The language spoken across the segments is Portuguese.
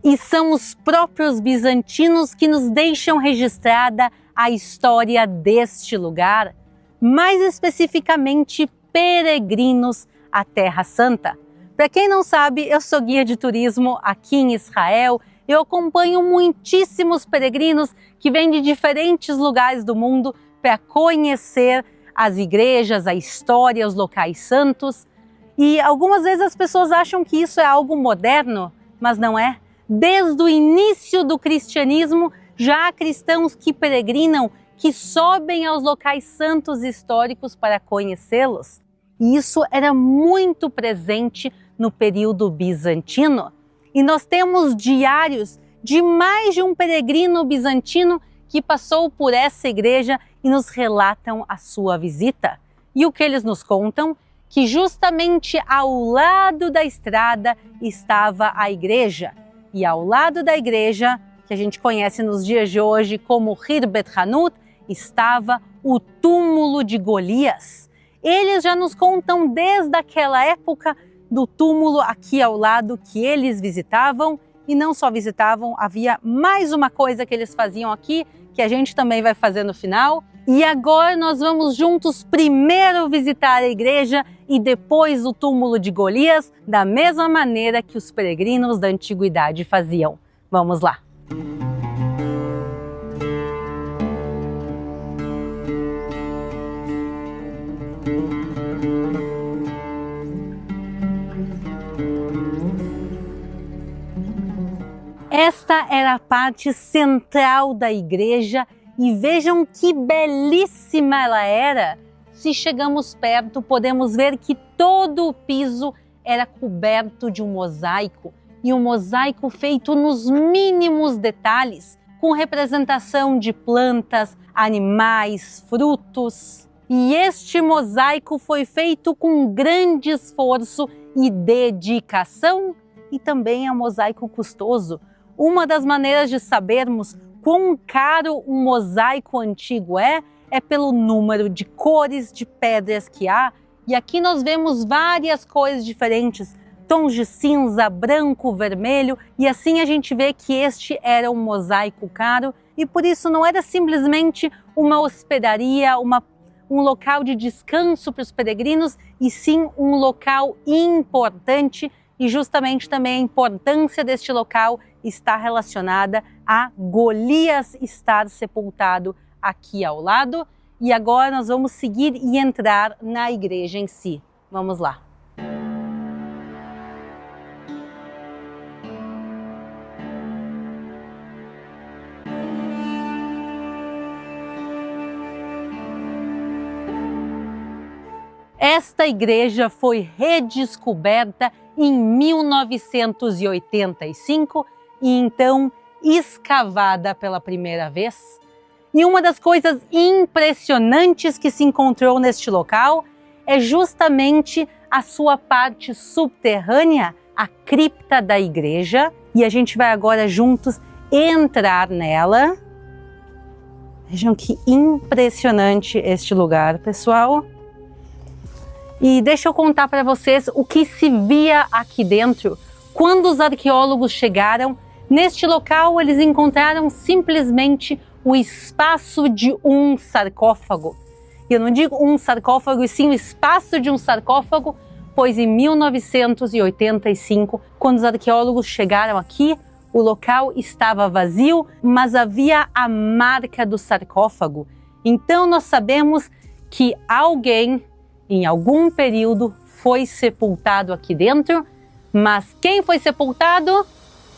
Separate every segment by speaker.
Speaker 1: E são os próprios bizantinos que nos deixam registrada a história deste lugar, mais especificamente peregrinos à Terra Santa. Para quem não sabe, eu sou guia de turismo aqui em Israel. Eu acompanho muitíssimos peregrinos que vêm de diferentes lugares do mundo para conhecer as igrejas, a história, os locais santos. E algumas vezes as pessoas acham que isso é algo moderno, mas não é. Desde o início do cristianismo, já há cristãos que peregrinam, que sobem aos locais santos históricos para conhecê-los. E isso era muito presente no período bizantino. E nós temos diários de mais de um peregrino bizantino que passou por essa igreja e nos relatam a sua visita. E o que eles nos contam? Que justamente ao lado da estrada estava a igreja. E ao lado da igreja, que a gente conhece nos dias de hoje como Hir Bet Hanut, estava o túmulo de Golias. Eles já nos contam desde aquela época do túmulo aqui ao lado que eles visitavam, e não só visitavam, havia mais uma coisa que eles faziam aqui, que a gente também vai fazer no final. E agora nós vamos juntos primeiro visitar a igreja e depois o túmulo de Golias, da mesma maneira que os peregrinos da antiguidade faziam. Vamos lá! Esta era a parte central da igreja e vejam que belíssima ela era. Se chegamos perto, podemos ver que todo o piso era coberto de um mosaico, e um mosaico feito nos mínimos detalhes, com representação de plantas, animais, frutos. E este mosaico foi feito com grande esforço e dedicação, e também é um mosaico custoso. Uma das maneiras de sabermos quão caro um mosaico antigo é pelo número de cores de pedras que há. E aqui nós vemos várias cores diferentes, tons de cinza, branco, vermelho, e assim a gente vê que este era um mosaico caro, e por isso não era simplesmente uma hospedaria, um local de descanso para os peregrinos, e sim um local importante. E justamente também a importância deste local está relacionada a Golias estar sepultado aqui ao lado. E agora nós vamos seguir e entrar na igreja em si. Vamos lá! Esta igreja foi redescoberta em 1985 e então escavada pela primeira vez. E uma das coisas impressionantes que se encontrou neste local é justamente a sua parte subterrânea, a cripta da igreja. E a gente vai agora juntos entrar nela. Vejam que impressionante este lugar, pessoal. E deixa eu contar para vocês o que se via aqui dentro. Quando os arqueólogos chegaram, neste local eles encontraram simplesmente o espaço de um sarcófago. E eu não digo um sarcófago, e sim o espaço de um sarcófago, pois em 1985, quando os arqueólogos chegaram aqui, o local estava vazio, mas havia a marca do sarcófago. Então nós sabemos que alguém, em algum período, foi sepultado aqui dentro, mas quem foi sepultado,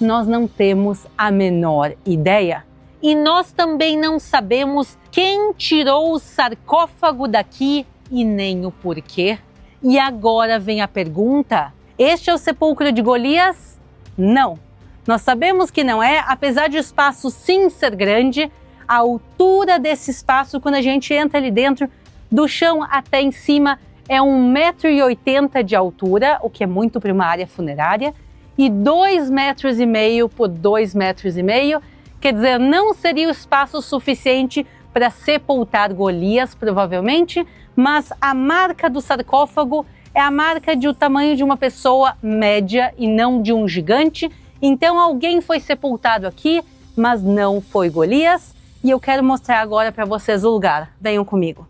Speaker 1: nós não temos a menor ideia. E nós também não sabemos quem tirou o sarcófago daqui e nem o porquê. E agora vem a pergunta: este é o sepulcro de Golias? Não. Nós sabemos que não é, apesar de o espaço sim ser grande, a altura desse espaço, quando a gente entra ali dentro, do chão até em cima, é 1,80 m de altura, o que é muito para uma área funerária, e 2,5 metros por 2,5 metros. Quer dizer, não seria o espaço suficiente para sepultar Golias, provavelmente, mas a marca do sarcófago é a marca do tamanho de uma pessoa média e não de um gigante. Então alguém foi sepultado aqui, mas não foi Golias, e eu quero mostrar agora para vocês o lugar. Venham comigo.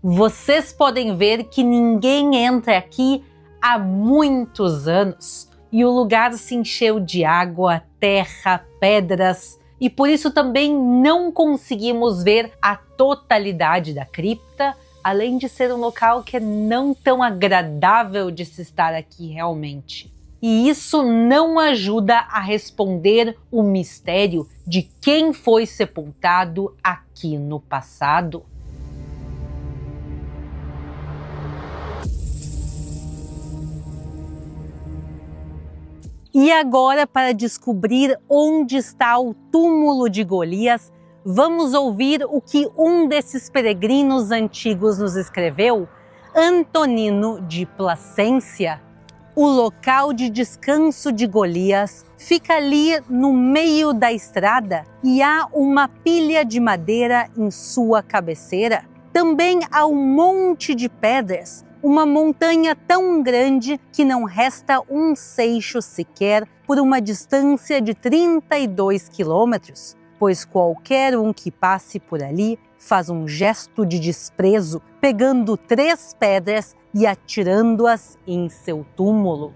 Speaker 1: Vocês podem ver que ninguém entra aqui há muitos anos e o lugar se encheu de água, terra, pedras e por isso também não conseguimos ver a totalidade da cripta, além de ser um local que é não tão agradável de se estar aqui realmente. E isso não ajuda a responder o mistério de quem foi sepultado aqui no passado. E agora, para descobrir onde está o túmulo de Golias, vamos ouvir o que um desses peregrinos antigos nos escreveu, Antonino de Placência. O local de descanso de Golias fica ali no meio da estrada e há uma pilha de madeira em sua cabeceira. Também há um monte de pedras, uma montanha tão grande que não resta um seixo sequer por uma distância de 32 quilômetros, pois qualquer um que passe por ali faz um gesto de desprezo, pegando 3 pedras e atirando-as em seu túmulo.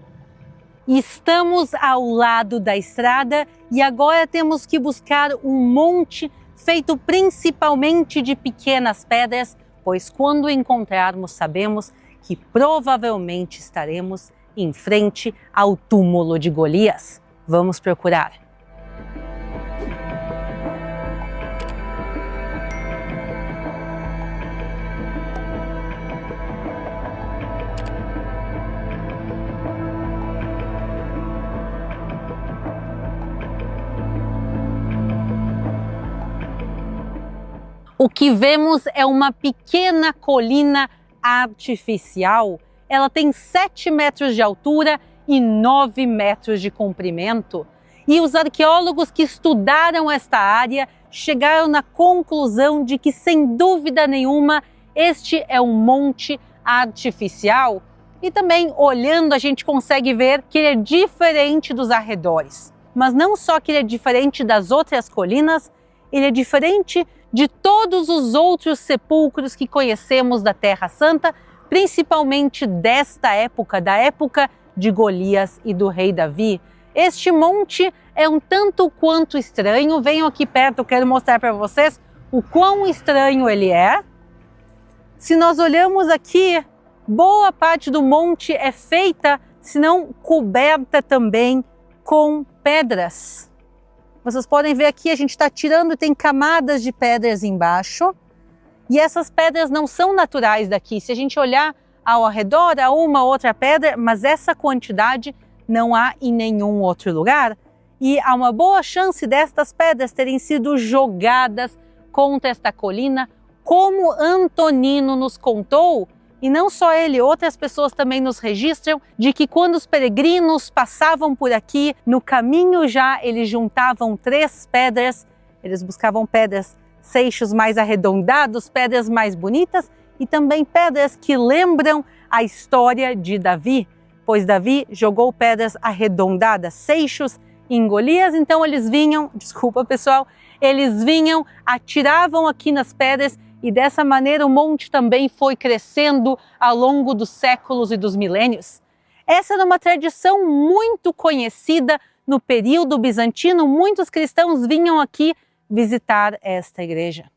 Speaker 1: Estamos ao lado da estrada e agora temos que buscar um monte feito principalmente de pequenas pedras, pois quando encontrarmos sabemos que provavelmente estaremos em frente ao túmulo de Golias. Vamos procurar. O que vemos é uma pequena colina artificial. Ela tem 7 metros de altura e 9 metros de comprimento. E os arqueólogos que estudaram esta área chegaram na conclusão de que, sem dúvida nenhuma, este é um monte artificial. E também, olhando, a gente consegue ver que ele é diferente dos arredores. Mas não só que ele é diferente das outras colinas, ele é diferente de todos os outros sepulcros que conhecemos da Terra Santa, principalmente desta época, da época de Golias e do rei Davi. Este monte é um tanto quanto estranho. Venham aqui perto, eu quero mostrar para vocês o quão estranho ele é. Se nós olhamos aqui, boa parte do monte é feita, se não coberta também, com pedras. Vocês podem ver aqui, a gente está tirando, tem camadas de pedras embaixo. E essas pedras não são naturais daqui. Se a gente olhar ao redor, há uma outra pedra, mas essa quantidade não há em nenhum outro lugar. E há uma boa chance destas pedras terem sido jogadas contra esta colina, como Antonino nos contou. E não só ele, outras pessoas também nos registram de que quando os peregrinos passavam por aqui, no caminho já eles juntavam 3 pedras, eles buscavam pedras, seixos mais arredondados, pedras mais bonitas e também pedras que lembram a história de Davi, pois Davi jogou pedras arredondadas, seixos em Golias, então eles vinham, desculpa pessoal, eles vinham, atiravam aqui nas pedras e dessa maneira o monte também foi crescendo ao longo dos séculos e dos milênios. Essa era uma tradição muito conhecida no período bizantino, muitos cristãos vinham aqui visitar esta igreja.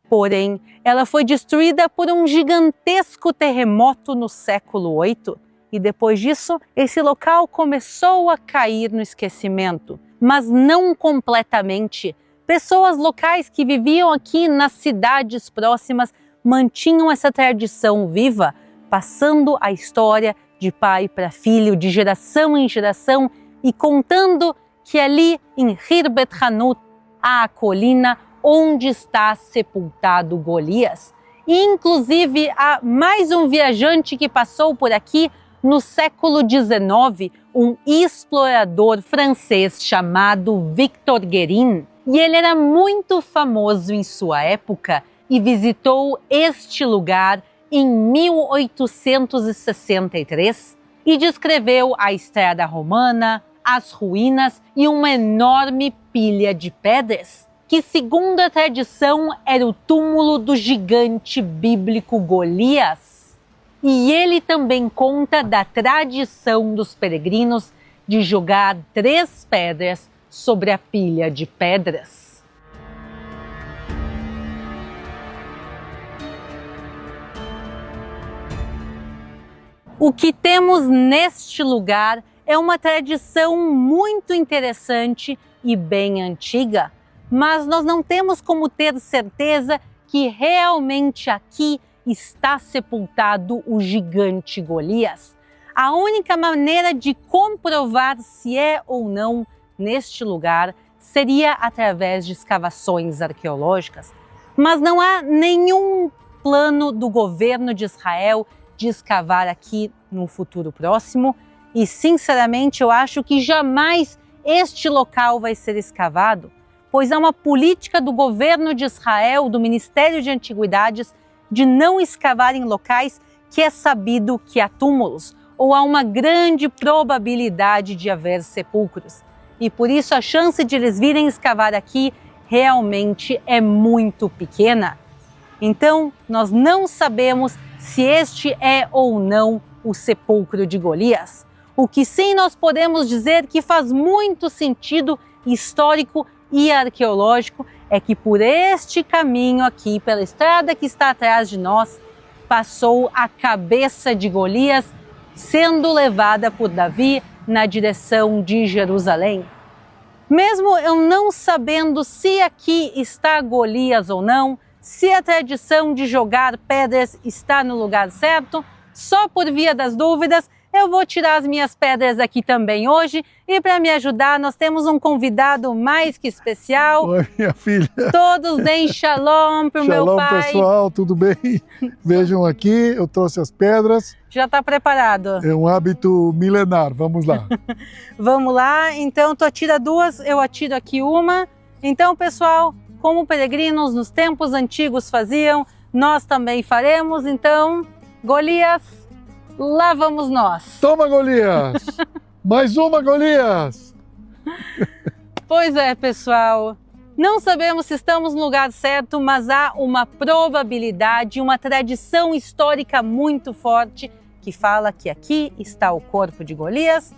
Speaker 1: Porém, ela foi destruída por um gigantesco terremoto no século VIII e depois disso, esse local começou a cair no esquecimento, mas não completamente. Pessoas locais que viviam aqui nas cidades próximas mantinham essa tradição viva, passando a história de pai para filho, de geração em geração e contando que ali em Khirbet Hanut há a colina onde está sepultado Golias. E inclusive há mais um viajante que passou por aqui no século XIX, um explorador francês chamado Victor Guérin. E ele era muito famoso em sua época e visitou este lugar em 1863, e descreveu a estrada romana, as ruínas e uma enorme pilha de pedras, que segundo a tradição era o túmulo do gigante bíblico Golias. E ele também conta da tradição dos peregrinos de jogar 3 pedras sobre a pilha de pedras. O que temos neste lugar é uma tradição muito interessante e bem antiga, mas nós não temos como ter certeza que realmente aqui está sepultado o gigante Golias. A única maneira de comprovar se é ou não neste lugar seria através de escavações arqueológicas, mas não há nenhum plano do governo de Israel de escavar aqui no futuro próximo e, sinceramente, eu acho que jamais este local vai ser escavado, pois há uma política do governo de Israel, do Ministério de Antiguidades, de não escavar em locais que é sabido que há túmulos ou há uma grande probabilidade de haver sepulcros. E por isso a chance de eles virem escavar aqui realmente é muito pequena. Então, nós não sabemos se este é ou não o sepulcro de Golias. O que sim nós podemos dizer que faz muito sentido histórico e arqueológico é que por este caminho aqui, pela estrada que está atrás de nós, passou a cabeça de Golias sendo levada por Davi na direção de Jerusalém. Mesmo eu não sabendo se aqui está Golias ou não, se a tradição de jogar pedras está no lugar certo, só por via das dúvidas, eu vou tirar as minhas pedras aqui também hoje e para me ajudar nós temos um convidado mais que especial.
Speaker 2: Oi, minha filha.
Speaker 1: Todos deem shalom para o meu pai.
Speaker 2: Shalom, pessoal, tudo bem? Vejam aqui, eu trouxe as pedras.
Speaker 1: Já está preparado?
Speaker 2: É um hábito milenar, vamos lá.
Speaker 1: Vamos lá, então tu atira 2, eu atiro aqui uma. Então, pessoal, como peregrinos nos tempos antigos faziam, nós também faremos. Então, Golias, lá vamos nós.
Speaker 2: Toma, Golias! Mais uma, Golias!
Speaker 1: Pois é, pessoal. Não sabemos se estamos no lugar certo, mas há uma probabilidade, uma tradição histórica muito forte que fala que aqui está o corpo de Golias